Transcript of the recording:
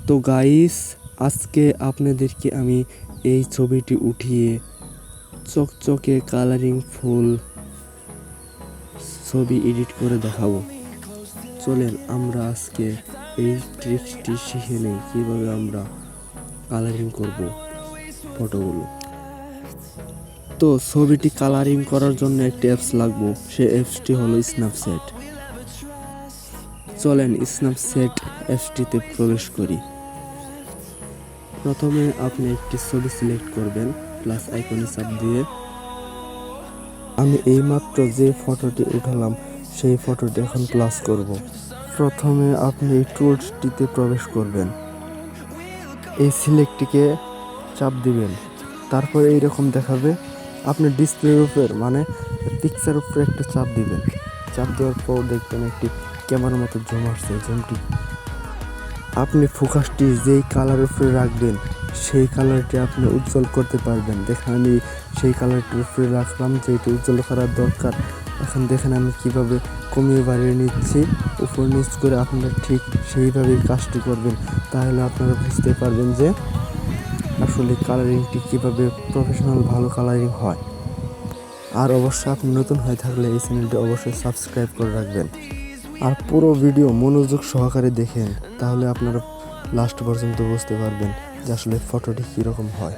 তো গাইস, আজকে আপনাদেরকে আমি এই ছবিটি উঠিয়ে চকচকে কালারিং ফুল ছবি এডিট করে দেখাবো। চলেন আমরা আজকে এই ট্রিক্সটি শিখে নেই কিভাবে আমরা কালারিং করব ফটোগুলো। তো ছবিটি কালারিং করার জন্য একটি অ্যাপস লাগবে, সেই অ্যাপসটি হলো স্ন্যাপসিড। চলেন স্ন্যাপসিড অ্যাপসটিতে প্রবেশ করি। প্রথমে আপনি একটি ছবি সিলেক্ট করবেন, প্লাস আইকনে চাপ দিয়ে। আমি এইমাত্র যে ফটোটি উঠালাম সেই ফটোটি এখন প্লাস করব। প্রথমে আপনি এই টুলসটিতে প্রবেশ করবেন, এই সিলেক্টটিকে চাপ দিবেন, তারপর এইরকম দেখাবে। আপনি ডিসপ্লের উপর মানে পিকচার উপরে একটা চাপ দিবেন, চাপ দেওয়ার পর দেখবেন একটি ক্যামেরার মতো জুম আসছে। জুমটি আপনি ফোকাসটি যেই কালার উপরে রাখবেন সেই কালারটি আপনি উজ্জ্বল করতে পারবেন। দেখেন আমি সেই কালারটির উপরে রাখলাম যেটি উজ্জ্বল করার দরকার। এখন দেখেন আমি কিভাবে কমিয়ে বাড়িয়ে নিচ্ছি, উপর নিচ করে। আপনারা ঠিক সেইভাবেই কাজটি করবেন, তাহলে আপনারা বুঝতে পারবেন যে আসলে কালারিংটি কীভাবে প্রফেশনাল ভালো কালারিং হয়। আর অবশ্যই আপনি নতুন হয়ে থাকলে এই চ্যানেলটি অবশ্যই সাবস্ক্রাইব করে রাখবেন। আর পুরো ভিডিও মনোযোগ সহকারে দেখেন, তাহলে আপনারা লাস্ট পর্যন্ত বুঝতে পারবেন যে আসলে ফটোটি কীরকম হয়।